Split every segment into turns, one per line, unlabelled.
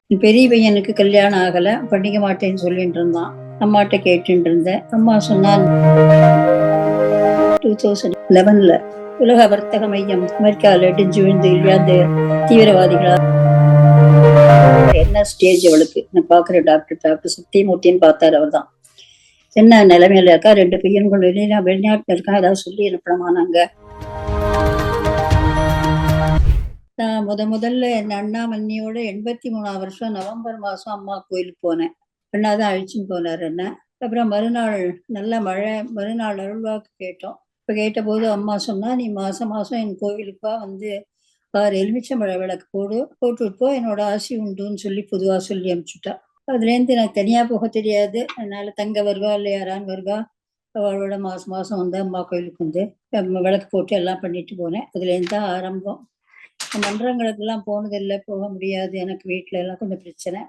பெரிய பையனுக்கு கல்யாணம் ஆகல, பண்ணிக்க மாட்டேன்னு சொல்லிட்டு இருந்தான். அம்மாட்ட கேட்டுட்டு இருந்தேன். அம்மா சொன்னா 2011ல உலக வர்த்தக மையம் அமெரிக்காவில் இடிஞ்சு விழுந்து இல்லையா அந்த தீவிரவாதிகளா என்ன ஸ்டேஜ் அவளுக்கு நான் பாக்குற டாக்டர் சத்தியமூர்த்தின்னு பார்த்தாரு. அவர் தான் என்ன நிலைமையில இருக்கா, 2 பையன்கள் வெளிநாட்டுல இருக்கா, ஏதாவது சொல்லி அனுப்பணுமா நாங்க. நான் முதல்ல என் அண்ணாமண்ணியோட 83ஆம் வருஷம் நவம்பர் மாசம் அம்மா கோயிலுக்கு போனேன். அண்ணாதான் அழிச்சுன்னு போனார் என்ன. அப்புறம் மறுநாள் நல்ல மழை, மறுநாள் அருள்வாக்கு கேட்டோம். இப்ப கேட்டபோது அம்மா சொன்னா, நீ மாசம் மாசம் என் கோவிலுக்கா வந்து 6 எலுமிச்சம்பழ விளக்கு போட்டுட்டு போ, என்னோட ஆசி உண்டுன்னு சொல்லி பொதுவா சொல்லி அனுப்பிச்சுட்டா. அதுலேருந்து எனக்கு தனியா போக தெரியாது. அதனால தங்க வருவா இல்லை யாரான்னு வருவா, அவளோட மாசம் மாசம் வந்து அம்மா கோயிலுக்கு வந்து விளக்கு போட்டு எல்லாம் பண்ணிட்டு போனேன். அதுலேருந்து தான் ஆரம்பம். மன்றங்களுக்கெல்லாம் போனதில்லை, போக முடியாது, எனக்கு வீட்டுல எல்லாம் கொஞ்சம் பிரச்சனை.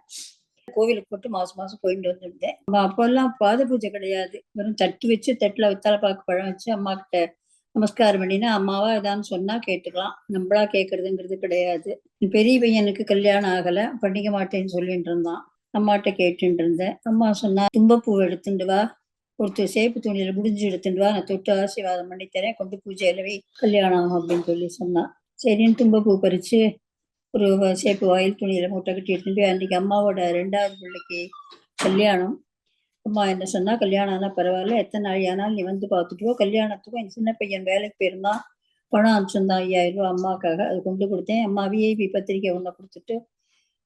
கோவிலுக்கு போட்டு மாசம் மாசம் போயிட்டு வந்துருந்தேன். அப்பெல்லாம் பாத பூஜை கிடையாது, வெறும் தட்டு வச்சு தட்டுல வெத்தலை பாக்கு பழம் வச்சு அம்மா கிட்ட நமஸ்காரம் பண்ணினா அம்மாவா ஏதான்னு சொன்னா கேட்டுக்கலாம், நம்மளா கேட்கறதுங்கிறது கிடையாது. பெரிய பையனுக்கு கல்யாணம் ஆகல, பண்ணிக்க மாட்டேன்னு சொல்லிட்டு இருந்தான். அம்மாட்ட கேட்டுட்டு இருந்தேன். அம்மா சொன்னா, தும்பப்பூ எடுத்துட்டு வா, ஒருத்தர் சேப்பு துணியில முடிஞ்சு எடுத்துட்டு வா, நான் தொட்டு ஆசீர்வாதம் பண்ணி தரேன், கொண்டு பூஜையில வை, கல்யாணம் ஆகும் அப்படின்னு சொல்லி சொன்னா. சரின்னு தும்பப்பூ பறிச்சு ஒரு சேப்பு வாயில் துணியில மூட்டை கட்டி எடுத்துட்டு அன்னைக்கு அம்மாவோட 2வது பிள்ளைக்கு கல்யாணம். அம்மா என்ன சொன்னா, கல்யாணம் ஆனா பரவாயில்ல, எத்தனை நாள் ஆனாலும் நீ வந்து பார்த்துட்டுவோ, கல்யாணத்துக்கும் என் சின்ன பையன் வேலைக்கு போயிருந்தான், பணம் அனுப்பிச்சிருந்தான் 5000 ரூபா அம்மாவுக்காக, அது கொண்டு கொடுத்தேன். அம்மா விஐபி பத்திரிக்கை ஒண்ணு கொடுத்துட்டு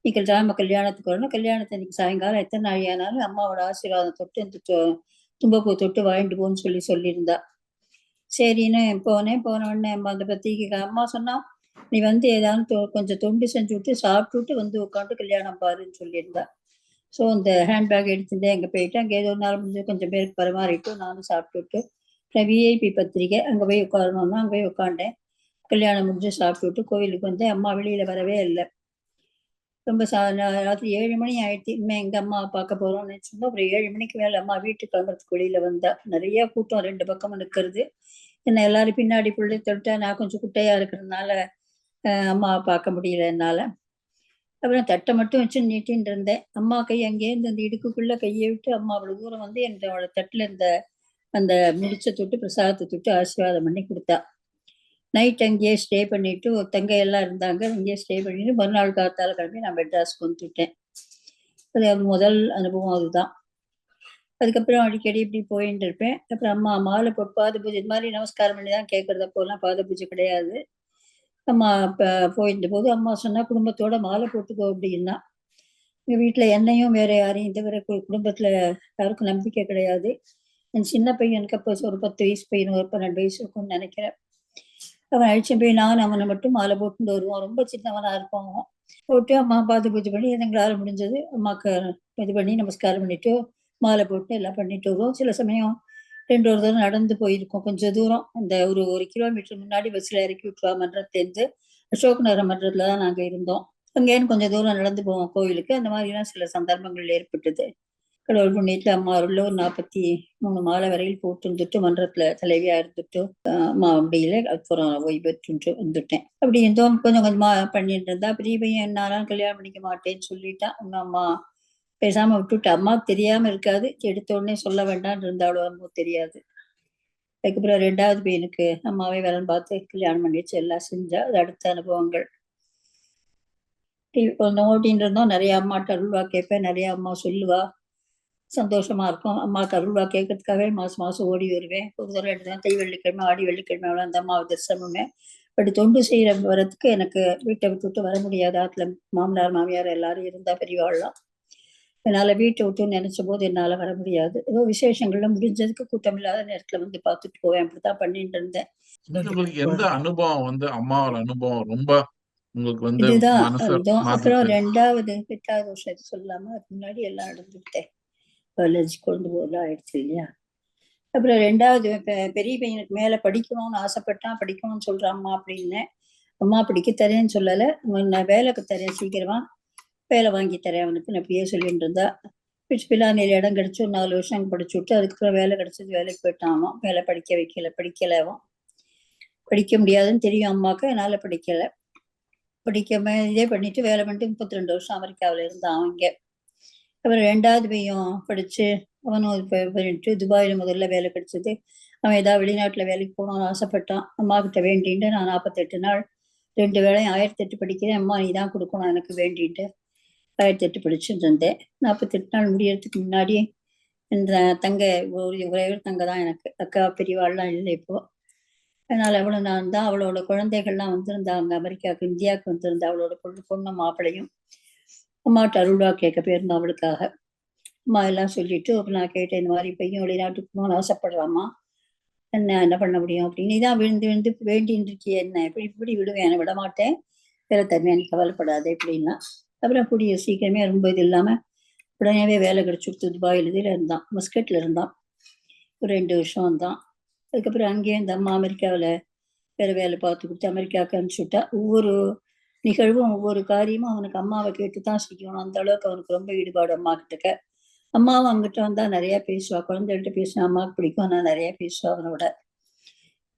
நீ கல்யாணத்துக்கு வரணும், கல்யாணத்தை இன்னைக்கு சாயங்காலம் எத்தனை நாள் ஆனாலும் அம்மாவோட ஆசீர்வாதம் தொட்டு இந்த தும்பப்பூ தொட்டு வாங்கிட்டு போன்னு சொல்லியிருந்தா. சரின்னு போனேன். போன உடனே அந்த பத்திரிக்கை அம்மா சொன்னா, நீ வந்து ஏதாவது கொஞ்சம் தொண்டு செஞ்சு விட்டு சாப்பிட்டுட்டு வந்து உட்காந்து கல்யாணம் பாருன்னு சொல்லியிருந்தா. ஸோ அந்த ஹேண்ட்பேக் எடுத்துட்டு அங்கே போயிட்டு அங்கே ஏதோ ஒரு நாள் முடிஞ்சு கொஞ்சம் பேருக்கு பரிமாறிட்டு நானும் சாப்பிட்டுட்டு விஐபி பத்திரிக்கை அங்கே போய் உட்காரணும்னா அங்கே போய் உட்காண்டேன். கல்யாணம் முடிஞ்சு சாப்பிட்டுட்டு கோவிலுக்கு வந்து அம்மா வெளியில வரவே இல்லை. ரொம்ப ராத்திரி 7 மணி ஆயிடுச்சு. இனிமே எங்க அம்மா பார்க்க போறோம்னு நினைச்சிருந்தோம். அப்புறம் 7 மணிக்கு மேல அம்மா வீட்டுக்கு கிளம்புறதுக்கு வெளியில வந்தா. நிறைய கூட்டம் 2 பக்கமும் நிற்கிறது. என்ன எல்லாரும் பின்னாடி புள்ளி தொட்டா, நான் கொஞ்சம் குட்டையா இருக்கிறதுனால அம்மாவை பார்க்க முடியல என்னால. அப்புறம் தட்டை மட்டும் வச்சு நீட்டின்னு இருந்தேன். அம்மா கை அங்கேயிருந்து அந்த இடுக்குக்குள்ள கையை விட்டு அம்மா அவ்வளவு தூரம் வந்து என்னோட தட்டுல இருந்த அந்த முடிச்ச தொட்டு பிரசாதத்தை தொட்டு ஆசீர்வாதம் பண்ணி கொடுத்தா. நைட் அங்கேயே ஸ்டே பண்ணிட்டு தங்கையெல்லாம் இருந்தாங்க, அங்கேயே ஸ்டே பண்ணிட்டு மறுநாள் காத்தால கிளம்பி நான் மெட்ராஸ்க்கு வந்துட்டேன். அது முதல் அனுபவம் அதுதான். அதுக்கப்புறம் அடிக்கடி இப்படி போயிட்டு இருப்பேன். அப்புறம் அம்மா மாலை போட்டு பாத பூஜை இது மாதிரி நமஸ்காரம் பண்ணி தான் கேட்கறது, அப்போலாம் பாத பூஜை கிடையாது. அம்மா போயிருந்த போது அம்மா சொன்னா, குடும்பத்தோட மாலை போட்டுக்கோ அப்படின்னா. எங்க வீட்டுல என்னையும் வேற யாரையும் தவிர குடும்பத்துல யாருக்கும் நம்பிக்கை கிடையாது. என் சின்ன பையனுக்கு அப்போ ஒரு 10 வயசு பையன், ஒரு 12 வயசு இருக்கும்னு நினைக்கிறேன். அவன் அழிச்சு போய் நான் அவனை மட்டும் மாலை போட்டு வருவான். ரொம்ப சின்னவனா இருப்பான். போட்டு அம்மா பாத பூஜை பண்ணி எங்களால் முடிஞ்சது அம்மாவுக்கு இது பண்ணி நமஸ்காரம் பண்ணிட்டு மாலை போட்டு எல்லாம் பண்ணிட்டு வருவோம். சில சமயம் 2 ஒரு தூரம் நடந்து போயிருக்கோம். கொஞ்சம் தூரம் அந்த ஒரு கிலோமீட்டர் முன்னாடி பஸ்ல இறக்கி விட்டுருவா மன்றத்திலேருந்து. அசோக் நகர மன்றத்துல தான் நாங்க இருந்தோம். அங்கேன்னு கொஞ்சம் தூரம் நடந்து போவோம் கோவிலுக்கு. அந்த மாதிரிலாம் சில சந்தர்ப்பங்கள் ஏற்பட்டது. கடவுள் புண்ணியத்துல அம்மா அருள்ல ஒரு 43 மாலை வரையில் போட்டு இருந்துட்டு மன்றத்துல தலைவியா இருந்துட்டு அம்மா முடியல, அப்புறம் ஓய்வு பெற்றுட்டு வந்துட்டேன். அப்படி இருந்தோம். கொஞ்சம் கொஞ்சமா பண்ணிட்டு இருந்தா. பெரிய பையன் என்னாலும் கல்யாணம் பண்ணிக்க மாட்டேன்னு சொல்லிட்டான். இன்னும் அம்மா பேசாம விட்டுட்டு, அம்மாவுக்கு தெரியாம இருக்காது, எடுத்த உடனே சொல்ல வேண்டாம்னு இருந்தாலும் அம்மா தெரியாது. அதுக்கப்புறம் 2வது பையனுக்கு அம்மாவே வரன்னு பார்த்து கல்யாணம் பண்ணி வச்சு எல்லாம் செஞ்சா. அது அடுத்த அனுபவங்கள். கொஞ்சம் ஓட்டின்னு இருந்தோம். நிறைய அம்மாட்ட அருள்வா கேட்பேன், நிறைய அம்மா சொல்லுவா, சந்தோஷமா இருக்கும். அம்மாவுக்கு அருள்வா கேட்கறதுக்காகவே மாசம் மாசம் ஓடி வருவேன். ஒரு தடவை 2 தடவை தை வெள்ளிக்கிழமை ஆடி வெள்ளிக்கிழமை அந்த அம்மாவை தரிசனமே. அப்படி தொண்டு செய்யற வரதுக்கு எனக்கு வீட்டை விட்டுட்டு வர முடியாது. ஆத்துல மாமனார் மாமியார் எல்லாரும் இருந்தா பெரியவாள்லாம். என்னால வீட்டை விட்டு நினைச்ச போது என்னால வர முடியாது. ஏதோ விசேஷங்கள்ல முடிஞ்சதுக்கு கூட்டம் இல்லாத நேரத்துல வந்து பார்த்துட்டு போவேன். அப்படித்தான் பண்ணிட்டு இருந்தேன்.
உங்களுக்கு எந்த அனுபவம் வந்து அம்மாவோட அனுபவம் ரொம்ப உங்களுக்கு வந்து
இதுதான்
மனச
அர்த்தம். அப்புறம்
மாத்துச்சு?
2வது 8வது வருஷம் சொல்லாம அதுக்கு முன்னாடி எல்லாம் நடந்துட்டேன். காலேஜ் கொண்டு போகலாம் ஆயிடுச்சு இல்லையா. அப்புறம் 2வது பெரிய பையனுக்கு மேல படிக்கணும்னு ஆசைப்பட்டான். படிக்கணும்னு சொல்றான் அம்மா அப்படின்னு. அம்மா படிக்க தரேன்னு சொல்லலை, நான் வேலைக்கு தரேன், சீக்கிரமா வேலை வாங்கி தரேன் அவனுக்கு அப்படியே சொல்லிட்டு இருந்தா. பிலானியில் இடம் கிடைச்சி ஒரு 4 வருஷம் அங்கே படிச்சு விட்டு அதுக்கப்புறம் வேலை கிடைச்சது, வேலைக்கு போயிட்டான். அவன் வேலை படிக்கல அவன். படிக்க முடியாதுன்னு தெரியும் அம்மாவுக்கு, அதனால படிக்கல. படிக்காம இதே பண்ணிட்டு வேலை பண்ணிட்டு 32 வருஷம் அமெரிக்காவில் இருந்தான் அவங்க. அப்புறம் 2வது பையன் படிச்சு அவனும் இப்போ பண்ணிட்டு துபாயில் முதல்ல வேலை கிடைச்சது. அவன் ஏதாவது வெளிநாட்டில் வேலைக்கு போகணும்னு ஆசைப்பட்டான். அம்மா கிட்ட வேண்டின்ட்டு நான் 48 நாள் 2 வேளையும் 1008 படிக்கிறேன், அம்மா நீ தான் கொடுக்கணும் எனக்கு வேண்டின்ட்டு 1008 படிச்சுட்டு இருந்தேன். 48 நாள் முடியறதுக்கு முன்னாடி இந்த தங்க ஒரே ஒரு தங்க தான் எனக்கு, அக்கா பெரியவாள்லாம் இல்லை இப்போ. அதனால அவளும் நான் தான், அவளோட குழந்தைகள்லாம் வந்திருந்தாங்க அமெரிக்காவுக்கு, இந்தியாவுக்கு வந்திருந்தா அவளோட பொண்ணு மாப்பிளையும். அம்மாட்ட அருள்வா கேட்க போயிருந்தோம் அவளுக்காக. அம்மா எல்லாம் சொல்லிட்டு அப்போ நான் கேட்டேன், இந்த மாதிரி பையன் வெளிநாட்டுக்கு போகணும்னு ஆசைப்படுறாம்மா, என்ன பண்ண முடியும் அப்படின்னு. நீதான் விழுந்து விழுந்து வேண்டின்னு இருக்கிய, என்ன எப்படி இப்படி விடுவேன், விட மாட்டேன், வேலை தருவேன், நீ கவலைப்படாது அப்படின்னா. அப்புறம் கூடிய சீக்கிரமே ரொம்ப இது இல்லாமல் உடனேவே வேலை கிடைச்சுடுத்து. துபாயில் இதில் இருந்தான், மஸ்கட்டில் இருந்தான், ஒரு 2 வருஷம் வந்தான். அதுக்கப்புறம் அங்கேயே இந்த அம்மா அமெரிக்காவில் வேறு வேலை பார்த்து கொடுத்து அமெரிக்காவுக்கு அனுப்பிச்சுட்டா. ஒவ்வொரு நிகழ்வும் ஒவ்வொரு காரியமும் அவனுக்கு அம்மாவை கேட்டு தான் செய்யணும், அந்த அளவுக்கு அவனுக்கு ரொம்ப ஈடுபாடு அம்மா கிட்டக்க. அம்மாவும் அங்கிட்ட வந்தா நிறைய பேசுவா, குழந்தைகிட்ட பேசினா அம்மாவுக்கு பிடிக்கும், நான் நிறைய பேசுவா அவனோட.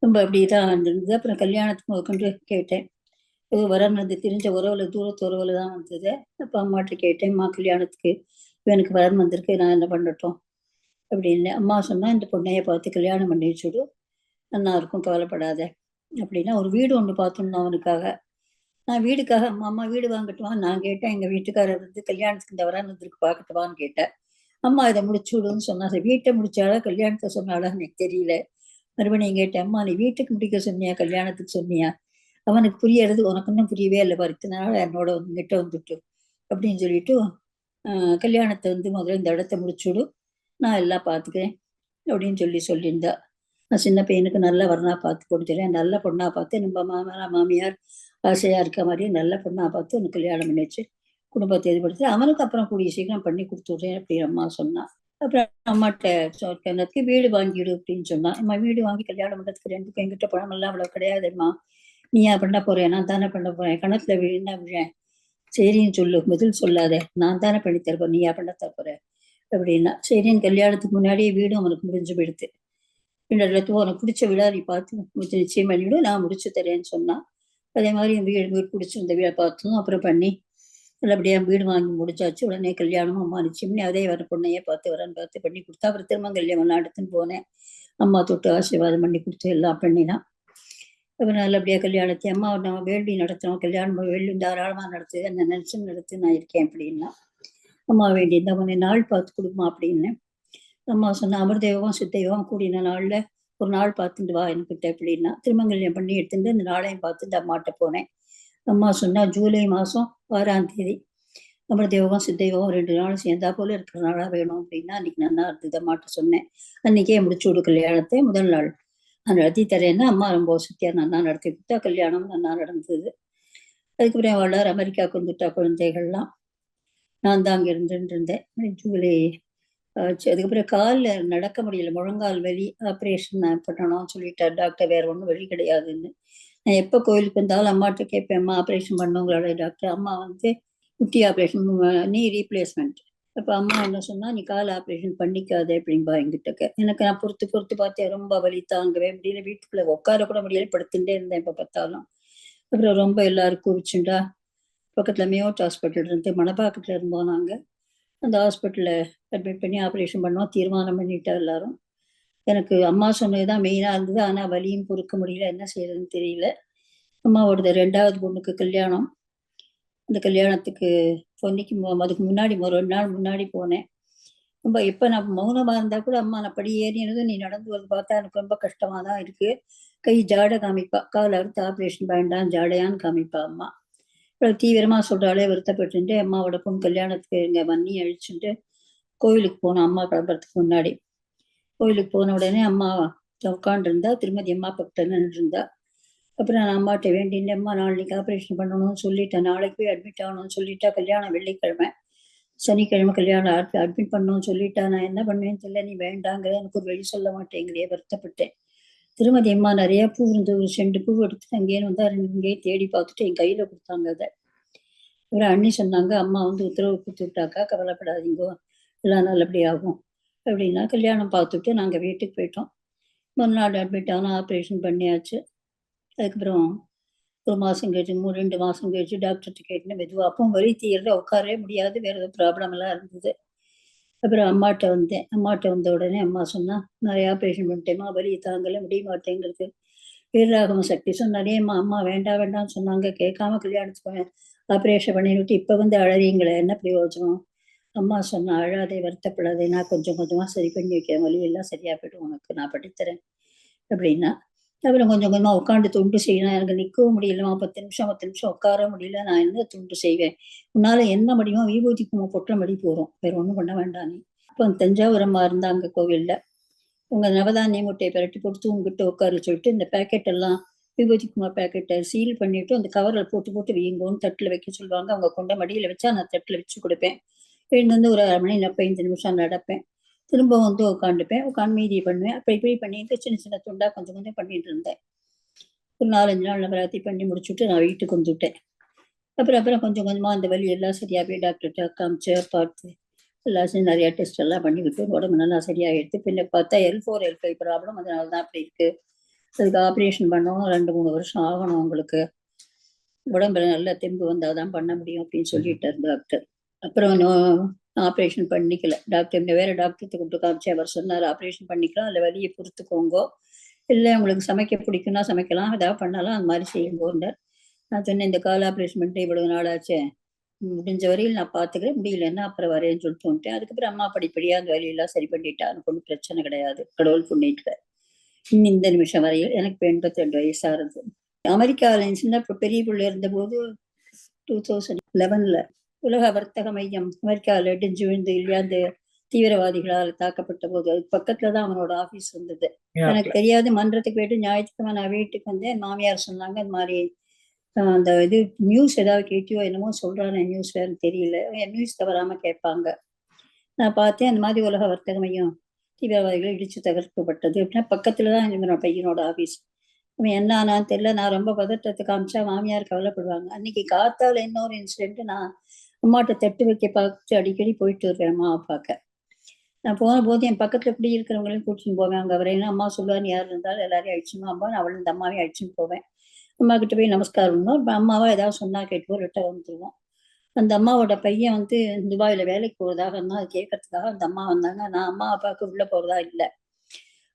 ரொம்ப அப்படிதான் இருந்தது. அப்புறம் கல்யாணத்துக்கு முதற்கொண்டு கேட்டேன், ஏதோ வரன் வந்து தெரிஞ்ச உறவுல, தூரத்து உறவுல தான் வந்தது. அப்போ அம்மாட்ட கேட்டேன், அம்மா கல்யாணத்துக்கு இவனுக்கு வரன் வந்திருக்கு, நான் என்ன பண்ணட்டும் அப்படின்னு. அம்மா சொன்னா, இந்த பொண்ணைய பார்த்து கல்யாணம் பண்ணி வச்சுடு, நல்லா இருக்கும், கவலைப்படாத அப்படின்னா. ஒரு வீடு ஒன்று பார்த்துருந்தோம் அவனுக்காக. நான் வீடுக்காக அம்மா வீடு வாங்கட்டுவான்னு நான் கேட்டேன். எங்க வீட்டுக்காரர் வந்து கல்யாணத்துக்கு இந்த வரன் வந்திருக்கு பார்க்கட்டுவான்னு கேட்டேன். அம்மா இதை முடிச்சு விடுன்னு சொன்னா. சரி, வீட்டை முடிச்சாலா கல்யாணத்தை சொன்னாலா எனக்கு தெரியல. மறுபடியும் கேட்டேன், அம்மா நீ வீட்டுக்கு முடிக்க சொன்னியா கல்யாணத்துக்கு சொன்னியா? அவனுக்கு புரியறது உனக்கு இன்னும் புரியவே இல்லை பாரு, இத்தனை நாள் என்னோட கிட்ட வந்துட்டு அப்படின்னு சொல்லிட்டு, கல்யாணத்தை வந்து முதல்ல இந்த இடத்த முடிச்சுடு, நான் எல்லாம் பார்த்துக்கிறேன் அப்படின்னு சொல்லியிருந்தா. நான் சின்ன பையனுக்கு நல்ல வரனா பார்த்து கொடுத்துறேன், நல்ல பொண்ணா பார்த்து நம்ம மாமியார் ஆசையா இருக்க மாதிரி நல்ல பொண்ணா பார்த்து உனக்கு கல்யாணம் பண்ணி வச்சு குடும்பத்தை எதிர்படுத்தி அவனுக்கு அப்புறம் கூடிய சீக்கிரம் பண்ணி கொடுத்துட்றேன் அப்படின்னு அம்மா சொன்னா. அப்புறம் அம்மாட்ட சொன்னதுக்கு வீடு வாங்கிடு அப்படின்னு சொன்னா. அம்மா வீடு வாங்கி கல்யாணம் பண்றதுக்கு ரெண்டுக்கும் என்கிட்ட பணம் எல்லாம் அவ்வளவு கிடையாதும்மா, நீயா பண்ண போறேன், நான் தானே பண்ண போறேன், கணத்துல விழுந்தா விழேன், சரின்னு சொல்லு, பதில் சொல்லாத, நான் தானே பண்ணி தரப்போறேன், நீயா பண்ண தரப்போற அப்படின்னா. சரின்னு கல்யாணத்துக்கு முன்னாடியே வீடும் அவனுக்கு முடிஞ்சு போயிடுது. இடத்துக்கு உனக்கு பிடிச்ச வீடா நீ பார்த்து நிச்சயம் பண்ணிவிடு, நான் முடிச்சு தரேன்னு சொன்னா. அதே மாதிரி வீடு பிடிச்சிருந்த வீடை பார்த்தோம், அப்புறம் பண்ணி நல்லபடியா வீடு வாங்கி முடிச்சாச்சு. உடனே கல்யாணமும் அம்மா நிச்சயம் அதே வர பொண்ணையே பார்த்து வரன்னு பார்த்து பண்ணி கொடுத்தா. அப்புறம் திருமங்கல்யம் எடுத்துன்னு போனேன், அம்மா தொட்டு ஆசீர்வாதம் பண்ணி கொடுத்து எல்லாம் பண்ணினான். அப்புறம் நல்லபடியா கல்யாணத்தை அம்மா நம்ம வேள்வி நடத்தினோம், கல்யாணம் வேள்வி தாராளமா நடத்துது, அந்த நினைச்சு நடத்து நான் இருக்கேன் அப்படின்னா. அம்மா வேண்டி இந்த உன்னை நாள் பார்த்து கொடுமா அப்படின்னு அம்மா சொன்னா. அமர்தேவம் சித்தேவம் கூடின நாள்ல ஒரு நாள் பார்த்துட்டு வா என்கிட்ட அப்படின்னா. திருமங்கல்யம் பண்ணி எடுத்துட்டு அந்த நாளையும் பார்த்துட்டு அம்மாட்ட போனேன். அம்மா சொன்னா, ஜூலை மாசம் 6ஆம் தேதி அமர்தேவம் சித்தேவம் 2 நாள் சேர்ந்தா போல இருக்கிற நாளா வேணும் அப்படின்னா. அன்னைக்கு நல்லா இருந்தது, அம்மாட்ட சொன்னேன். அன்னைக்கே முடிச்சு விடு கல்யாணத்தை, முதல் நாள் நான் நடத்தி தரேன்னா. அம்மா ரொம்ப வசதியா நல்லா நடத்தி கொடுத்தா, கல்யாணம் நல்லா நடந்தது. அதுக்கப்புறம் அவளார் அமெரிக்காவுக்கு வந்துட்டா குழந்தைகள்லாம். நான் தான் அங்க இருந்தேன். ஜூலை ஆச்சு. அதுக்கப்புறம் காலில் நடக்க முடியல, முழங்கால் வலி, ஆப்ரேஷன் பண்ணணும்னு சொல்லிட்டார் டாக்டர், வேற ஒன்றும் வழி கிடையாதுன்னு. நான் எப்போ கோயிலுக்கு வந்தாலும் அம்மாட்ட கேட்பேன், அம்மா ஆப்ரேஷன் பண்ணுங்களோட டாக்டர். அம்மா வந்து குட்டி ஆப்ரேஷன், நீ ரீப்ளேஸ்மெண்ட். அப்போ அம்மா என்ன சொன்னா, நீ கால் ஆப்ரேஷன் பண்ணிக்காத அப்படின்பா என்கிட்ட. எனக்கு நான் பொறுத்து பார்த்தேன், ரொம்ப வலி தாங்கவே முடியல, வீட்டுக்குள்ள உட்கார கூட முடியல, படுத்துட்டே இருந்தேன் எப்போ பார்த்தாலும். அப்புறம் ரொம்ப எல்லாருக்கும் வச்சுண்டா பக்கத்துல மேயோட் ஹாஸ்பிட்டல் இருந்து மணப்பாக்கத்துல இருந்தோம் நாங்கள். அந்த ஹாஸ்பிட்டலில் அட்மிட் பண்ணி ஆப்ரேஷன் பண்ணோம், தீர்மானம் பண்ணிட்டா எல்லாரும். எனக்கு அம்மா சொன்னதுதான் மெயினாக இருந்தது, ஆனால் வலியும் பொறுக்க முடியல, என்ன செய்யறதுன்னு தெரியல. அம்மாவோட 2வது பொண்ணுக்கு கல்யாணம். அந்த கல்யாணத்துக்கு பொன்னிக்கு அதுக்கு முன்னாடி 2 நாள் முன்னாடி போனேன். ரொம்ப எப்போ நான் மௌனமாக இருந்தால் கூட அம்மா நான் படி ஏறினதும் நீ நடந்து வந்து பார்த்தா எனக்கு ரொம்ப கஷ்டமாக தான் இருக்கு. கை ஜாடை காமிப்பா, கால் அறுத்து ஆப்ரேஷன் வேண்டாம் ஜாடையான்னு காமிப்பா அம்மா. தீவிரமா சொல்றாளே வருத்தப்பட்டு அம்மாவோட பொண்ணு கல்யாணத்துக்கு இங்க மண்ணி அழிச்சுட்டு கோயிலுக்கு போனோம். அம்மா கிளம்புறதுக்கு முன்னாடி கோயிலுக்கு போன உடனே அம்மா உட்காண்டு இருந்தா, திருமதி அம்மா பக்கத்துல நின்று இருந்தா. அப்புறம் நான் அம்மாட்ட வேண்டின்னு, அம்மா நாளைக்கு ஆப்ரேஷன் பண்ணணும்னு சொல்லிட்டேன், நாளைக்கு போய் அட்மிட் ஆகணும்னு சொல்லிட்டா, கல்யாணம் வெள்ளிக்கிழமை, சனிக்கிழமை கல்யாணம் அட்மிட் பண்ணணும்னு சொல்லிட்டா, நான் என்ன பண்ணுவேன்னு தெரியல, நீ வேண்டாங்கிற, எனக்கு ஒரு வெளி சொல்ல மாட்டேங்கிறியே, வருத்தப்பட்டேன். திருமதி அம்மா நிறைய பூ இருந்து ஒரு 2 பூ எடுத்துட்டு அங்கேன்னு வந்தா, 2 இங்கேயே தேடி பார்த்துட்டு என் கையில கொடுத்தாங்க அதை. அப்புறம் அண்ணி சொன்னாங்க, அம்மா வந்து உத்தரவு கொடுத்து விட்டாக்கா, கவலைப்படாதீங்கோ, எல்லாம் நல்லபடியாகும் அப்படின்னா. கல்யாணம் பார்த்துட்டு நாங்கள் வீட்டுக்கு போயிட்டோம். மறுநாள் அட்மிட் ஆனால் ஆப்ரேஷன் பண்ணியாச்சு. அதுக்கப்புறம் 1 மாசம் கழிச்சு 2 மாசம் கழிச்சு டாக்டர்கிட்ட கேட்டேன். மெதுவா அப்பவும் வலி தீரல, உட்காரவே முடியாது, வேற ஏதோ ப்ராப்ளம் எல்லாம் இருந்தது. அப்புறம் அம்மாட்ட வந்தேன். அம்மாட்ட வந்த உடனே அம்மா சொன்னா, நிறைய ஆப்ரேஷன் பண்ணிட்டேம்மா, வலி தாங்கல, முடிய மாட்டேங்கிறது. வீரராகவ சக்தி சொன்னாரேம்மா, அம்மா வேண்டாம் வேண்டாம்னு சொன்னாங்க, கேட்காம கல்யாணத்துக்கு ஆப்ரேஷன் பண்ணிவிட்டு இப்ப வந்து அழறீங்களே, என்ன பிரயோஜனம்? அம்மா சொன்னா, அழாதே, வருத்தப்படாதே, நான் கொஞ்சம் கொஞ்சமா சரி பண்ணி வைக்கிறேன், வலி எல்லாம் சரியா போயிடும் உனக்கு, நான் படித்தரேன் அப்படின்னா. அப்புறம் கொஞ்சம் கொஞ்சமா உட்காந்து துண்டு செய்யணும். எனக்கு நிற்கவும் முடியலமா, 10 நிமிஷம் உட்கார முடியல, நான் என்ன துண்டு செய்வேன்? உன்னால என்ன முடியுமோ விபூதி குங்குமம் பொட்டுற மடி போறோம், வேற ஒண்ணும் பண்ண வேண்டாம் நீ. அப்போ தஞ்சாவூர் அம்மா இருந்தாங்க கோவில்ல. உங்க நவதானிய முட்டையை பிரட்டி கொடுத்து உங்ககிட்ட உட்கார சொல்லிட்டு இந்த பேக்கெட் எல்லாம் விபூதி குங்குமம் பேக்கெட்டை சீல் பண்ணிட்டு அந்த கவரில் போட்டு போட்டு வீங்கோன்னு தட்டில் வைக்க சொல்லுவாங்க. அவங்க கொண்ட மடியில வச்சா நான் தட்டில் வச்சு கொடுப்பேன். எழுந்து வந்து ஒரு 1/2 மணி 45 நிமிஷம் நடப்பேன். திரும்ப வந்து உட்காந்துப்பேன், உட்காந்து மீதி பண்ணுவேன். அப்படி இப்படி பண்ணிட்டு சின்ன சின்ன துண்டா கொஞ்சம் கொஞ்சம் பண்ணிட்டு இருந்தேன். ஒரு 4-5 நாள் நவராத்திரி பண்ணி முடிச்சுட்டு நான் வீட்டுக்கு வந்துவிட்டேன். அப்புறம் அப்புறம் கொஞ்சம் கொஞ்சமா அந்த வலி எல்லாம் சரியா போய் டாக்டர்கிட்ட காமிச்சு பார்த்து எல்லாம் நிறைய டெஸ்ட் எல்லாம் பண்ணிக்கிட்டு உடம்பு நல்லா சரியாயிடுது. பின்ன பார்த்தா L4 L5 ப்ராப்ளம், அதனால தான் அப்படி இருக்கு. அதுக்கு ஆப்ரேஷன் பண்ணணும், 2-3 வருஷம் ஆகணும், உங்களுக்கு உடம்புல நல்ல தெம்பு வந்தாதான் பண்ண முடியும் அப்படின்னு சொல்லிட்டார் டாக்டர். அப்புறம் ஆப்ரேஷன் பண்ணிக்கல. டாக்டர் வேற டாக்டர்கிட்ட கூப்பிட்டு காமிச்சு அவர் சொன்னார், ஆப்ரேஷன் பண்ணிக்கலாம், அதில் வலியை பொறுத்துக்கோங்க, இல்லை உங்களுக்கு சமைக்க பிடிக்குன்னா சமைக்கலாம், ஏதாவது பண்ணலாம், அந்த மாதிரி செய்யுங்கோன்னார். நான் சொன்னேன், இந்த கால் ஆப்ரேஷன் பண்ணிட்டு இவ்வளவு நாள் ஆச்சு, முடிஞ்ச வரையில் நான் பார்த்துக்கிறேன், முடியலன்னா அப்புறம் வரேன்னு சொல்லிட்டு வந்துட்டேன். அதுக்கப்புறம் அம்மா படிப்படியாக அந்த வழியெல்லாம் சரி பண்ணிட்டா, எனக்கு ஒன்றும் பிரச்சனை கிடையாது, கடவுள் புண்ணியத்துல. இன்னும் இந்த நிமிஷம் வரையில் எனக்கு 82 வயசா இருந்தது. அமெரிக்காவில் சின்ன பெரிய பிள்ளை இருந்தபோது 2011 உலக வர்த்தக மையம் அமெரிக்காவில் இடிஞ்சு விழுந்து இல்லையா, அந்த தீவிரவாதிகளால் தாக்கப்பட்ட போது அது பக்கத்துலதான் அவனோட ஆபீஸ் இருந்தது. எனக்கு தெரியாது, மன்றத்துக்கு போயிட்டு ஞாயிற்றுக்கிழமை நான் வீட்டுக்கு வந்தேன். மாமியார் சொன்னாங்க, இந்த மாதிரி அந்த இது நியூஸ் ஏதாவது கேட்டியோ என்னமோ சொல்றானே, நியூஸ் வேற தெரியல, நியூஸ் தவறாம கேட்பாங்க. நான் பார்த்தேன், அந்த மாதிரி உலக வர்த்தக மையம் தீவிரவாதிகள் இடிச்சு தகர்க்கப்பட்டது அப்படின்னா பக்கத்துலதான் என்னோட பையனோட ஆபீஸ். அவன் என்ன ஆனான்னு தெரியல. நான் ரொம்ப பதற்றத்தை காமிச்சா மாமியார் கவலைப்படுவாங்க. அன்னைக்கு காத்தால இன்னொரு இன்சிடென்ட், நான் அம்மாட்ட தட்டு வைக்க பார்த்து அடிக்கடி போயிட்டு வருவேன் அம்மாவை பார்க்க. நான் போன போது என் பக்கத்துல இப்படி இருக்கிறவங்களையும் கூட்டின்னு போவேன். அங்க வரையினா அம்மா சொல்லுவார், யார் இருந்தாலும் எல்லாரையும் அழிச்சுமா அம்மா, அவள் இந்த அம்மாவையும் அழிச்சுன்னு போவேன். அம்மா கிட்ட போய் நமஸ்காரம் பண்ணோம். இப்போ அம்மாவா ஏதாவது சொன்னா கேட்டுவோம், ரிட்டர் வந்துருவோம். அந்த அம்மாவோட பையன் வந்து துபாயில வேலைக்கு போறதாக இருந்தா, அது கேட்கறதுக்காக அந்த அம்மா வந்தாங்க. நான் அம்மா அப்பாவுக்கு உள்ள போறதா இல்லை.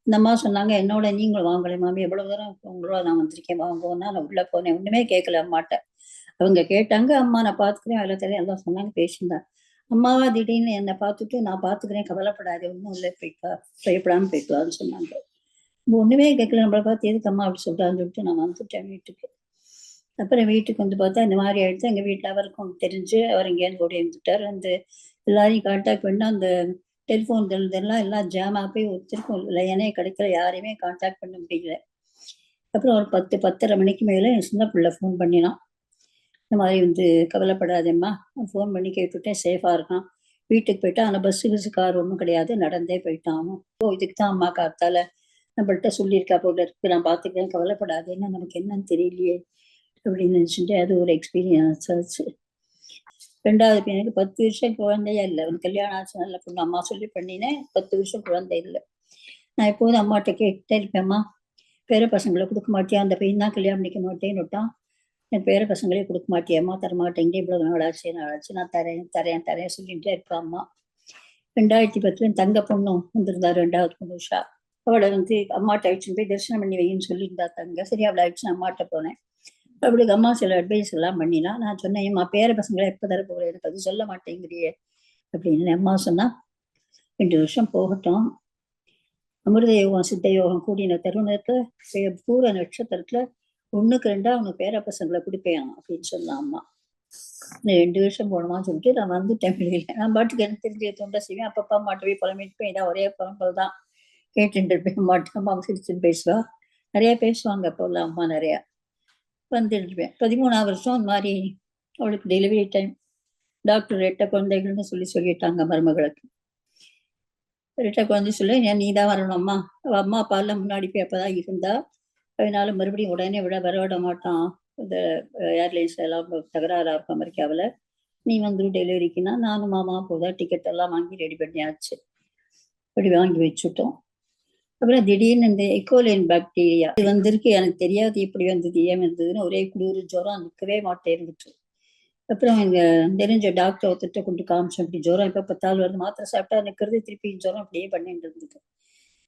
அந்த அம்மா சொன்னாங்க, என்னோட நீங்களும் வாங்கலை மாமி, எவ்வளவு தூரம் உங்களோட நான் வந்திருக்கேன், வாங்குவோன்னா நான் உள்ள போனேன். ஒண்ணுமே கேட்கல அம்மாட்ட. அவங்க கேட்டாங்க, அம்மா நான் பாத்துக்கிறேன், அதில் தெரியும் எல்லாம் சொன்னாங்க, பேசியிருந்தேன். அம்மாவா திடீர்னு என்னை பார்த்துட்டு, நான் பாத்துக்கிறேன், கவலைப்படாது, ஒன்றும் இல்லை, போய்க்கா, பயப்படாம போய்க்கலான்னு சொன்னாங்க. ஒண்ணுமே கேட்கல, நம்மளை பார்த்து எதுக்கு அம்மா அப்படி சொல்றான்னு சொல்லிட்டு நான் வந்துட்டேன் வீட்டுக்கு. அப்புறம் வீட்டுக்கு வந்து பார்த்தா இந்த மாதிரி ஆயிடுச்சு. எங்க வீட்டில் அவருக்கும் தெரிஞ்சு அவர் இங்கேருந்து ஓடி வந்துட்டார். அந்த எல்லாரையும் கான்டாக்ட் பண்ணா அந்த டெலிஃபோன் இதெல்லாம் எல்லாம் ஜாம் போய் ஒருத்தருக்கும் லைனே கிடைக்கல, யாரையுமே கான்டாக்ட் பண்ண முடியல. அப்புறம் ஒரு 10-10:30 மணிக்கு மேலே என் சின்ன பிள்ளை ஃபோன் பண்ணினான். இந்த மாதிரி வந்து கவலைப்படாதேம்மா, ஃபோன் பண்ணி கேட்டுவிட்டேன், சேஃபாக இருக்கான், வீட்டுக்கு போயிட்டான். ஆனால் பஸ்ஸு கார் ஒன்றும் கிடையாது, நடந்தே போயிட்டான். ஓ, இதுக்கு தான் அம்மா காத்தால நம்மள்கிட்ட சொல்லியிருக்கா போல இருக்கு, நான் பார்த்துக்கிறேன், கவலைப்படாதேன்னு. நமக்கு என்னன்னு தெரியலையே அப்படின்னு நினச்சிட்டு அது ஒரு எக்ஸ்பீரியன்ஸ் ஆச்சு. 2வது பையனுக்கு 10 வருஷம் குழந்தையா இல்லை. அவனுக்கு கல்யாணம் ஆச்சு, நல்ல பொண்ணு, அம்மா சொல்லி பண்ணினேன். 10 வருஷம் குழந்தை இல்லை. நான் எப்போதும் அம்மாட்ட கேட்டே இருப்பேம்மா, பேர பசங்களை கொடுக்க மாட்டியா, அந்த பையன் தான் கல்யாணம் பண்ணிக்க மாட்டேன்னு விட்டான், என் பேர பசங்களே கொடுக்க மாட்டியாம்மா, தரமாட்டேங்க, இவ்வளவு நாளாச்சு நாளாச்சு, நான் தரேன் தரேன் தரேன் சொல்லிட்டே இருப்பேன் அம்மா. 2010 என் தங்க பொண்ணும் வந்திருந்தா, 2வது பொண்ணு உஷா. அவளை வந்து அம்மாட்ட அழிச்சுன்னு போய் தரிசனம் பண்ணி வைன்னு சொல்லியிருந்தா தங்க. சரி, அவளை அழிச்சு அம்மாட்ட போனேன். அவளுக்கு அம்மா சில அட்வைஸ் எல்லாம் பண்ணினா. நான் சொன்னேன், அம்மா பேர பசங்களை எப்போ தர போகிறேன், எனக்கு அது சொல்ல மாட்டேங்கிறியே அப்படின்னு. அம்மா சொன்னா, 2 வருஷம் போகட்டும், அமிர்த யோகம் சித்த யோகம் கூடின தருணத்துல பூர நட்சத்திரத்துல 1க்கு 2 அவனுக்கு பேர பசங்களை கொடுப்பேன் அப்படின்னு சொன்னான் அம்மா. 2 வருஷம் போனோமான்னு சொல்லிட்டு நான் வந்துட்டேன் வெளியில. நான் பாட்டுக்கு எனக்கு தெரிஞ்ச தொண்டை செய்வேன். அப்பப்பா அம்மாட்ட போய் புலம்பிட்டு இதான் ஒரே புலம்பல் தான் கேட்டுட்டு இருப்பேன். அம்மாட்ட அம்மா சிரிச்சுன்னு பேசுவா, நிறைய பேசுவாங்க அப்போல்லாம் அம்மா, நிறையா வந்துருப்பேன். 13ஆவது வருஷம் அந்த மாதிரி அவளுக்கு டெலிவரி டைம். டாக்டர் 2 குழந்தைகள்னு சொல்லிட்டாங்க மருமகளுக்கு. 2 குழந்தை சொல்லி, நீ தான் வரணும் அம்மா, அவள் அம்மா அப்பா எல்லாம் முன்னாடி போய் அப்பதான் இருந்தா, அதனால மறுபடியும் உடனே வரவிட மாட்டான், இந்த ஏர்லைன்ஸ் எல்லாம் தகராறா இருக்கும் அமெரிக்காவில், நீ வந்துடும் டெலிவரிக்குன்னா. நானும் மாமா போதா டிக்கெட் எல்லாம் வாங்கி ரெடி பண்ணியாச்சு. அப்படி வாங்கி வச்சுட்டோம். அப்புறம் திடீர்னு இந்த எக்கோலைன் பாக்டீரியா இது வந்திருக்கு, எனக்கு தெரியாது எப்படி வந்தது ஏன் வந்ததுன்னு, ஒரே குளிர் ஜுரம் நிற்கவே மாட்டேன்னுச்சு. அப்புறம் எங்க தெரிஞ்ச டாக்டர் ஒருத்தட்ட கொண்டு காமிச்சோம், இப்படி ஜுரம் எப்ப பார்த்தாலும் வருது, மாத்திரை சாப்பிட்டா நிற்கிறது, திருப்பி ஜுரம் அப்படியே பண்ணிட்டு இருந்தது.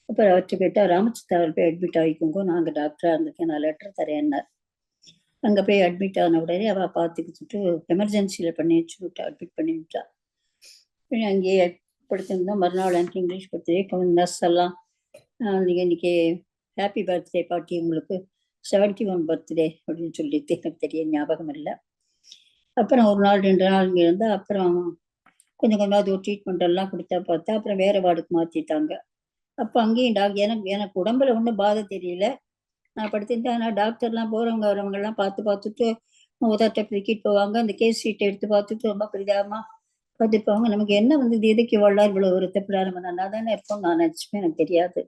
அப்புறம் அவர்கிட்ட கேட்டா, ராமச்சித்தாவில் போய் அட்மிட் ஆகிக்கோங்க, நாங்க டாக்டரா இருந்திருக்கேன், நான் லெட்டர் தரேன்னார். அங்க போய் அட்மிட் ஆன உடனே அவ பார்த்துக்கிட்டு எமர்ஜென்சியில பண்ணி வச்சுட்டா, அட்மிட் பண்ணி விட்டா. அங்கேயே படுத்திருந்தோம். மறுநாள் எனக்கு இங்கிலீஷ் பர்த்டே நர்ஸ் எல்லாம் நீங்க இன்னைக்கு ஹாப்பி பர்த்டே பார்ட்டி, உங்களுக்கு 71 பர்த்டே அப்படின்னு சொல்லிட்டு, எனக்கு தெரிய ஞாபகம் இல்லை. அப்புறம் ஒரு நாள் 2 நாள் இங்கே இருந்தா, அப்புறம் கொஞ்சம் கொஞ்சம் அது ஒரு ட்ரீட்மெண்ட் எல்லாம் கொடுத்தா பார்த்தா, அப்புறம் வேற வார்டுக்கு மாத்திட்டாங்க. அப்போ அங்கேயும் எனக்கு எனக்கு உடம்புல ஒன்றும் பாதை தெரியல, நான் படுத்திருந்தேன். ஆனால் டாக்டர்லாம் போறவங்க வரவங்க எல்லாம் பார்த்துட்டு உதட்ட பிரிக்கிட்டு போவாங்க, அந்த கேஸ் ஷீட்டை எடுத்து பார்த்துட்டு ரொம்ப பரிதாபமா பார்த்துட்டு போவாங்க. நமக்கு என்ன வந்து எதுக்கு இவ்வளோ இவ்வளோ வருத்தப்பட, நம்ம நல்லா தானே இருப்போம் நான் நினச்சிப்பேன், எனக்கு தெரியாது.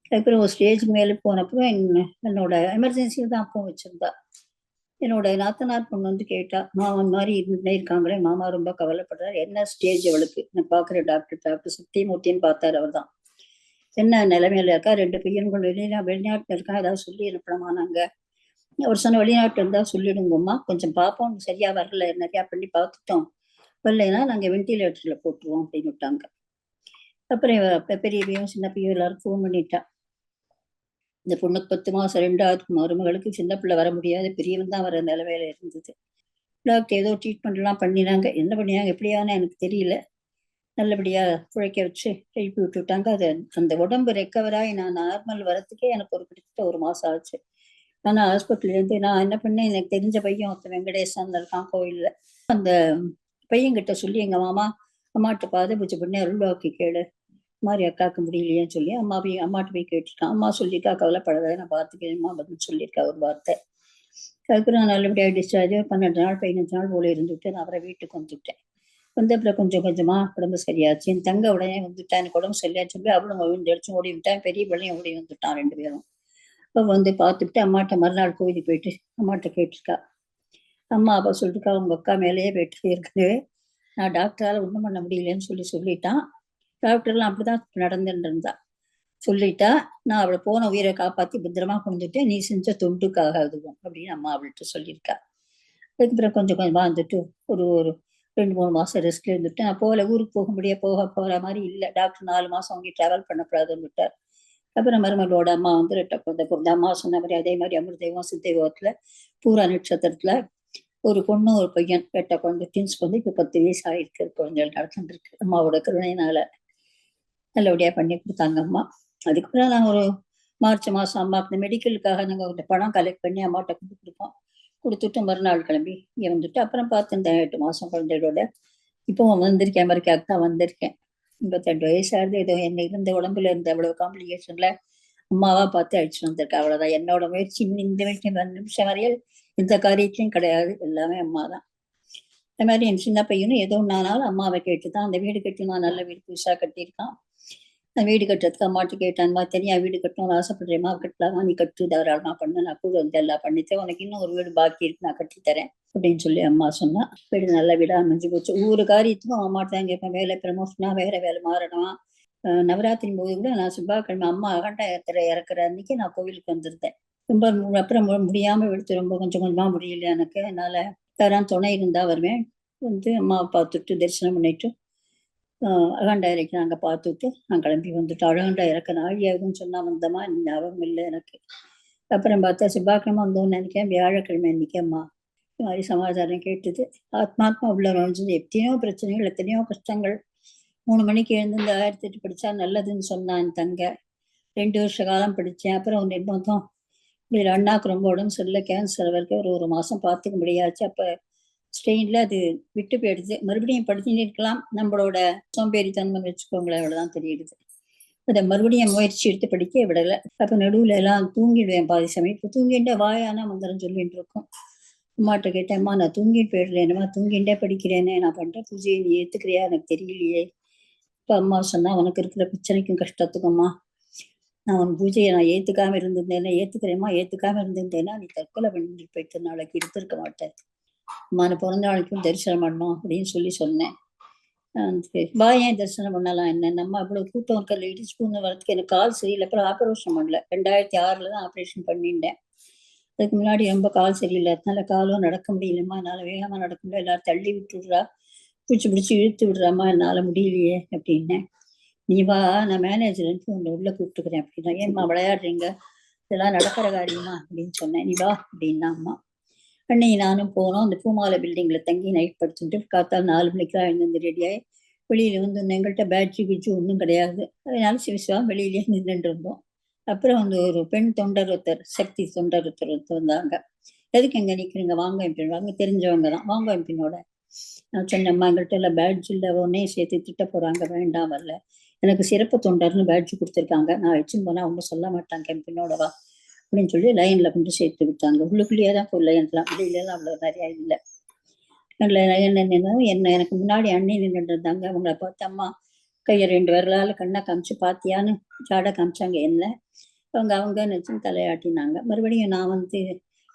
அதுக்கப்புறம் ஒரு ஸ்டேஜுக்கு மேலே போனப்போ என்னோட எமர்ஜென்சியில் தான் அப்போ வச்சிருந்தா. என்னோட நாத்தனார் பொண்ணு வந்து கேட்டா, மாமன் மாதிரி இருந்துட்டே இருக்காங்களே, மாமா ரொம்ப கவலைப்படுறாரு, என்ன ஸ்டேஜ் அவளுக்கு? நான் பார்க்குற டாக்டர் சத்தியமூர்த்தின்னு பார்த்தாரு. அவர் தான், என்ன நிலைமையில இருக்கா, 2 பையன்கள் வெளிநாட்டில் இருக்கா, ஏதாவது சொல்லி அனுப்பணுமா நாங்க? அவர் சொன்ன, வெளிநாட்டு இருந்தா சொல்லிடுங்கம்மா, கொஞ்சம் பார்ப்போம், சரியா வரல, நிறையா பண்ணி பார்த்துட்டோம், வரலைன்னா நாங்க வெண்டிலேட்டர்ல போட்டுருவோம் அப்படின்னு விட்டாங்க. அப்புறம் பெரிய பையன் சின்ன பையன் எல்லாரும் ஃபோன் பண்ணிட்டா. இந்த பொண்ணுக்கு 10 மாசம், 2வது மருமகளுக்கு சின்ன பிள்ளை வர முடியாது, பெரியவன் தான் வர நிலைமையில இருந்தது. டாக்டர் ஏதோ ட்ரீட்மெண்ட் எல்லாம் பண்ணினாங்க, என்ன பண்ணினாங்க எப்படியானு எனக்கு தெரியல, நல்லபடியா பிழைக்க வச்சு எழுப்பி விட்டுட்டாங்க. அது அந்த உடம்பு ரெக்கவராகி நான் நார்மல் வரத்துக்கே எனக்கு ஒரு கிட்டத்தட்ட 1 மாசம் ஆச்சு. ஆனா ஹாஸ்பிட்டல்ல இருந்து நான் என்ன பண்ணேன், எனக்கு தெரிஞ்ச பையன் ஒருத்தன் வெங்கடேசன் இருக்கான் கோயில்ல, அந்த பையன்கிட்ட சொல்லி, எங்க அம்மாட்ட பாத பூஜை பண்ணி அருள்வாக்கி கேளு, மாதிரி அக்காவுக்கு முடியலையேன்னு சொல்லி அம்மாட்ட போய் கேட்டிருக்கான். அம்மா சொல்லியிருக்கா, கவலைப்படாத நான் பார்த்துக்கிறேன்மா பதில் சொல்லியிருக்கா ஒரு வார்த்தை. அதுக்கப்புறம் நான் நல்லபடியாக டிஸ்சார்ஜ் 12 நாள் 15 நாள் போல இருந்துவிட்டு நான் அப்புறம் வீட்டுக்கு வந்துவிட்டேன். வந்து அப்புறம் கொஞ்சம் கொஞ்சமா உடம்பு சரியாச்சு. என் தங்க உடனே வந்துட்டா, எனக்கு உடம்பு சரியாச்சு சொல்லி அவளும் விழுந்தடிச்சு ஓடி விட்டான், பெரிய பிள்ளையும் ஓடி வந்துட்டான், 2 பேரும். அப்போ வந்து பார்த்துட்டு அம்மாட்ட மறுநாள் கோயிலுக்கு போயிட்டு அம்மாட்ட கேட்டிருக்கா. அம்மா அப்போ சொல்லிட்டுக்கா, உங்க அக்கா மேலேயே போயிட்டு ஏற்கனவே நான் டாக்டரால் ஒன்றும் பண்ண முடியலன்னு சொல்லிட்டான். டாக்டர்லாம் அப்படிதான் நடந்துட்டு இருந்தா. சொல்லிட்டா, நான் அவளை போன உயிரை காப்பாத்தி பத்திரமா கொண்டுட்டு, நீ செஞ்ச தொண்டுக்காக அதுவும் அப்படின்னு அம்மா அவள்கிட்ட சொல்லியிருக்கா. அதுக்கப்புறம் கொஞ்சம் கொஞ்சமா வந்துட்டு ஒரு 2-3 மாசம் ரெஸ்ட்ல இருந்துட்டு, நான் ஊருக்கு போற மாதிரி இல்லை, டாக்டர் 4 மாசம் அவங்க டிராவல் பண்ணக்கூடாதுன்னு விட்டார். அப்புறம் மருமகளோட அம்மா வந்து ரெட்டை குழந்தை பிறந்த, அம்மா சொன்ன மாதிரி அதே மாதிரி அமிர்தேவம் சித்தேவத்துல பூரா நட்சத்திரத்துல ஒரு பொண்ணு ஒரு பையன் ரெட்டை குழந்தை ட்வின்ஸ் வந்து இப்ப 10 வயசு ஆயிருக்கு, குழந்தைகள் நடந்துட்டு இருக்கு. அம்மாவோட கருணையினால நல்லபடியா பண்ணி கொடுத்தாங்க அம்மா. அதுக்கப்புறம் நாங்கள் ஒரு மார்ச் மாசம் அம்மாவுக்கு மெடிக்கலுக்காக நாங்கள் பணம் கலெக்ட் பண்ணி அம்மாட்ட கொடுப்போம். கொடுத்துட்டு மறுநாள் கிளம்பி இங்கே வந்துட்டு அப்புறம் பார்த்து இந்த 8 மாசம் குழந்தைகளோட இப்போ வந்திருக்கேன், அமெரிக்காவுக்கு தான் வந்திருக்கேன். 52 வயசாகுது. ஏதோ என்ன இருந்த உடம்புல இருந்த அவ்வளவு காம்ப்ளிகேஷன்ல அம்மாவா பார்த்து அழிச்சுட்டு வந்திருக்கேன், அவ்வளவுதான். என்னோட முயற்சி இந்த நிமிஷம் வரையில் எந்த காரியத்தையும் கிடையாது, எல்லாமே அம்மா தான். இந்த மாதிரி என் சின்ன பையனும் ஏதோ ஒன்னானாலும் அம்மாவை கேட்டுதான் அந்த வீடு கட்டினான், நல்ல வீடு புதுசா கட்டியிருக்கான். நான் வீடு கட்டுறதுக்கு அம்மாட்ட கேட்டேன், அம்மா தனியா வீடு கட்டணும்னு ஆசைப்படுறேம்மா, கட்டலாமா, நீ கட்டு தாராளமா பண்ணு, நான் கூட வந்து எல்லாம் பண்ணித்தேன், உனக்கு இன்னும் ஒரு வீடு பாக்கி இருக்கு, நான் கட்டித்தரேன் அப்படின்னு சொல்லி அம்மா சொன்னா. வீடு நல்ல வீடா அமைஞ்சு போச்சு. ஒவ்வொரு காரியத்துக்கும் அம்மாட்ட தான் கேட்பேன், வேலை ப்ரமோஷனா, வேலை மாறணுமா. நவராத்திரி போது கூட நான் செவ்வாய்க்கிழமை அம்மா அகண்ட இறக்குற அன்னைக்கு நான் கோவிலுக்கு வந்திருந்தேன். ரொம்ப அப்புறம் முடியாம எடுத்து ரொம்ப கொஞ்சம் கொஞ்சமா முடியல எனக்கு, அதனால யாராவது துணை இருந்தா வருவேன். வந்து அம்மாவை பார்த்துட்டு தரிசனம் பண்ணிட்டு அகண்டா இறக்கி நாங்க பார்த்துட்டு நான் கிளம்பி வந்துட்டோம். அழகண்டா இறக்க நாழியாகுதுன்னு சொன்னா வந்தோமா, ஞாபகம் இல்லை எனக்கு. அப்புறம் பார்த்தா செவ்வாய்க்கிழமை வந்தோம்னு நினைக்கிறேன், வியாழக்கிழமை அன்னைக்கு அம்மா இது மாதிரி சமாச்சாரம் கேட்டுது. ஆத்மாத்மா உள்ள நுழைஞ்சது. எத்தனையோ பிரச்சனைகள், எத்தனையோ கஷ்டங்கள். 3 மணிக்கு எழுந்து இந்த 1008 படிச்சா நல்லதுன்னு சொன்னான் என் தங்க. 2 வருஷ காலம் படித்தேன். அப்புறம் ஒரு நிர்பந்தம், இப்படி அண்ணாக்கு ரொம்ப உடம்பு சரியில்லை, கேன்சர் வரைக்கும் ஒரு மாசம் பார்த்துக்க முடியாச்சு. அப்ப ஸ்ட்ரெயின்ல அது விட்டு போயிடுது. மறுபடியும் படிச்சுட்டு இருக்கலாம், நம்மளோட சோம்பேறித்தன்மை வச்சுக்கோங்களேன், அவ்வளவுதான் தெரியுது. அதை மறுபடியும் முயற்சி எடுத்து படிக்க விடலை. அப்ப நடுவுல எல்லாம் தூங்கிடுவேன், பாதி சமயம். இப்போ தூங்கிட்டே வாயானா மந்திரம் சொல்லிட்டு இருக்கோம். அம்மாட்ட கேட்டேன், அம்மா நான் தூங்கிட்டு போயிடுறேன், என்னமா தூங்கிட்டே படிக்கிறேனே, நான் பண்ற பூஜையை நீ ஏத்துக்கிறியா எனக்கு தெரியலையே. இப்ப அம்மா சொன்னா, உனக்கு இருக்கிற பிரச்சனைக்கும் கஷ்டத்துக்கும்மா நான் உன் பூஜையை நான் ஏத்துக்காம இருந்திருந்தேன்னா நீ தற்கொலை பண்ணிட்டு போயிட்டு நாளைக்கு இருந்திருக்க மாட்டேன். அம்மா பிறந்த நாளைக்கும் தரிசனம் பண்ணோம் அப்படின்னு சொல்லி சொன்னேன். பாயன் தரிசனம் பண்ணலாம் என்ன, நம்ம அவ்வளோ கூட்டம் இருக்க லேடிஸ் பூந்து வரதுக்கு எனக்கு கால் சரியில்லை. அப்புறம் ஆப்ரேஷன் பண்ணல, 2006 தான் ஆப்ரேஷன் பண்ணிட்டேன். அதுக்கு முன்னாடி ரொம்ப கால் சரியில்லை, அதனால காலும் நடக்க முடியலம்மா, என்னால் வேகமாக நடக்க முடியல, எல்லாரும் தள்ளி விட்டு விட்றா, பிடிச்சி இழுத்து விடுறாம்மா, என்னால் முடியலையே அப்படின்னேன். நீ வா, நான் மேனேஜர்ன்ட்டு உன்னை உள்ளே கூப்பிட்டுக்கிறேன் அப்படின்னா. ஏம்மா விளையாடுறீங்க, இதெல்லாம் நடக்கிற காரியமா அப்படின்னு சொன்னேன். நீ வா அப்படின்னா அம்மா. அன்னைக்கு நானும் போனோம். அந்த பூமாலை பில்டிங்கில் தங்கி நைட் படுத்துட்டு காத்தால் 4 மணிக்கெலாம் எழுந்து ரெடியாகி வெளியில் வந்து எங்கள்கிட்ட பேட்ஜி கிட்ஜி ஒன்றும் கிடையாது, அதனால சிவசிவா வெளியிலே நின்றுட்டு இருந்தோம். அப்புறம் வந்து ஒரு பெண் தொண்டர் ஒருத்தர், சக்தி தொண்டர் ஒருத்தர் வந்தாங்க. எதுக்கு எங்கே நிற்கிறீங்க, வாங்க எம்பின், வாங்க தெரிஞ்சவங்க தான், வாங்க எம்பினோட. நான் சொன்னேம்மா எங்கள்கிட்ட எல்லாம் பேட்ஜ் இல்லை, உடனே சேர்த்து திட்ட போகிறாங்க, வேண்டாம் வரல, எனக்கு சிறப்பு தொண்டர்னு பேட்ஜ் கொடுத்துருக்காங்க, நான் வச்சுன்னு போனால் ஒன்றும் சொல்ல மாட்டாங்க, எம்பினோட வா அப்படின்னு சொல்லி லைனில் கொண்டு சேர்த்து விட்டாங்க. உள்ளுக்குள்ளேயே தான் போய் லைன்லாம், வெளியிலலாம் அவ்வளோ நிறையா இல்லை. என்ன எனக்கு முன்னாடி அண்ணி நின்றுட்டு இருந்தாங்க. அவங்கள பார்த்து அம்மா கையை 2 விரலால் கண்ணை காமிச்சு பார்த்தியான்னு ஜாடை காமிச்சாங்க. என்ன அவங்கன்னு வச்சு தலையாட்டினாங்க. மறுபடியும் நான் வந்து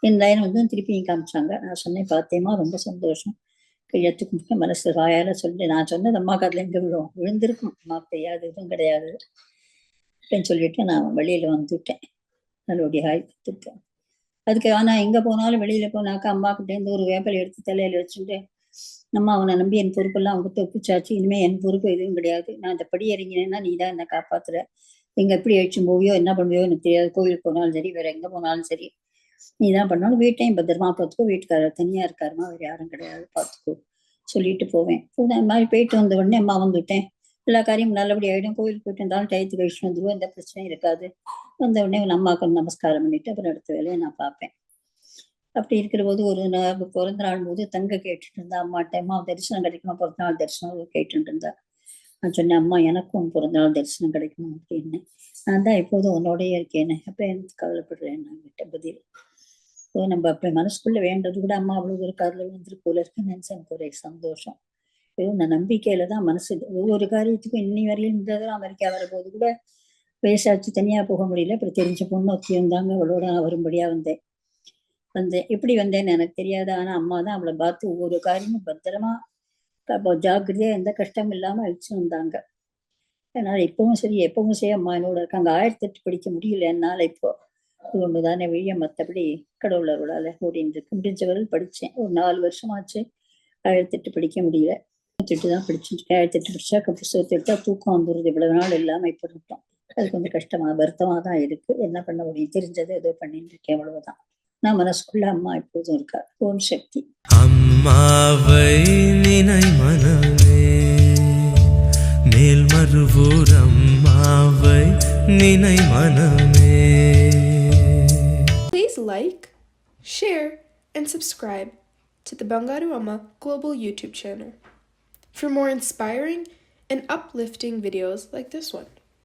என் லைன் வந்து திருப்பியும் காமிச்சாங்க. நான் சொன்னேன், பார்த்தேம்மா ரொம்ப சந்தோஷம், கையெழுத்து கும்பிட்டு மனசு வாயால் சொல்லி, நான் சொன்னது அம்மாவுக்கு அதில் எங்கே விழுந்திருக்கும், அம்மாவுக்கு தெரியாது, எதுவும் கிடையாது அப்படின்னு சொல்லிட்டு நான் வெளியில் வந்துவிட்டேன். நல்லபடிய ஹாய் கற்றுட்டேன். அதுக்கு ஆனால் எங்கே போனாலும் வெளியில் போனாக்கா அம்மாக்கிட்டேருந்து ஒரு வேப்பலை எடுத்து தலையில் வச்சுட்டு, அம்மா அவனை நம்பி என் பொறுப்பெல்லாம் அவங்ககிட்ட ஒப்பிச்சாச்சு, இனிமேல் என் பொறுப்பு எதுவும் கிடையாது, நான் இந்த படி இறங்கினேன்னா நீ தான் என்னை காப்பாற்றுற, எங்கே எப்படி அழிச்சும் போவியோ என்ன பண்ணுவியோ எனக்கு தெரியாது, கோவிலுக்கு போனாலும் சரி வேறு எங்கே போனாலும் சரி நீ தான் பண்ணாலும், வீட்டையும் பத்திரமா பார்த்துக்கோ, வீட்டுக்காரர் தனியாக இருக்காருமா, வேறு யாரும் கிடையாது, பார்த்துக்கோ சொல்லிட்டு போவேன். அந்த மாதிரி போயிட்டு வந்த உடனே அம்மா வந்துவிட்டேன், எல்லா காரியமும் நல்லபடி ஆகிடும், கோவிலுக்கு போயிட்டு இருந்தாலும் டயத்துக்கு கழிச்சு வந்துடுவோம், எந்த பிரச்சனையும் இருக்காது. வந்த உடனே அம்மாவுக்கு நமஸ்காரம் பண்ணிவிட்டு அப்புறம் அடுத்த வேலையை நான் பார்ப்பேன். அப்படி இருக்கிற போது ஒரு பிறந்த நாள் போது தங்க கேட்டுட்டு இருந்தா அம்மாட்ட, அம்மா தரிசனம் கிடைக்குமா, பிறந்த நாள் தரிசனம் கேட்டுட்டு இருந்தா. நான் சொன்னேன், அம்மா எனக்கும் பிறந்த நாள் தரிசனம் கிடைக்கணும் அப்படின்னு, நான் தான் எப்போதும் உன்னோடய இருக்கேன்னு, அப்போ எனக்கு கவலைப்படுறேன் நான் கிட்ட பதில். நம்ம அப்படி மனசுக்குள்ள வேண்டது கூட அம்மா அவ்வளோ ஒரு காதில் வந்துட்டு போல இருக்குன்னு நினைச்சு எனக்கு ஒரே சந்தோஷம். இந்த நம்பிக்கையில தான் மனசு ஒவ்வொரு காரியத்துக்கும் இன்னி வரையும் இருந்ததெல்லாம் அமெரிக்கா வரும்போது கூட பேசாச்சு, தனியா போக முடியல. அப்புறம் தெரிஞ்ச பொண்ணு ஒத்தி வந்தாங்க, அவளோட நான் வரும்படியா வந்தேன். எப்படி வந்தேன்னு எனக்கு தெரியாது, ஆனா அம்மா தான் அவளை பார்த்து ஒவ்வொரு காரியமும் பத்திரமா ஜாக்கிரதையா எந்த கஷ்டமும் இல்லாம அழிச்சு வந்தாங்க. அதனால இப்பவும் சரி எப்பவும் சரி அம்மா என்னோட இருக்காங்க. 1008 படிக்க முடியல என்னால, இப்போ இது ஒண்ணுதானே வழிய, மற்றபடி கடவுள் அருளால ஓடின்னு இருக்கு. முடிஞ்சவரை படிச்சேன், ஒரு 4 வருஷமாச்சு 1008 படிக்க முடியல, 1008 தான் படிச்சுருக்கேன். 1008 படிச்சா புத்தகத்தை எடுத்தா தூக்கம் வந்துடுது, இவ்வளவு நாள் இல்லாம இப்ப இருக்கோம். அது கொஞ்சம் கஷ்டமா வருத்தமா தான் இருக்கு, என்ன பண்ண முடியும், தெரிஞ்சதை ஏதோ பண்ணிட்டு இருக்கேன், அவ்வளவுதான். நான் மனசுக்குள்ள அம்மா எப்போதும் இருக்கா. ஓம் சக்தி.
அம்மாவை நினை மனமே, மேல்மருவூர் அம்மாவை நினை மனமே.
Please like, share, and subscribe to the Bangaru Amma Global YouTube channel for more inspiring and uplifting videos like this one.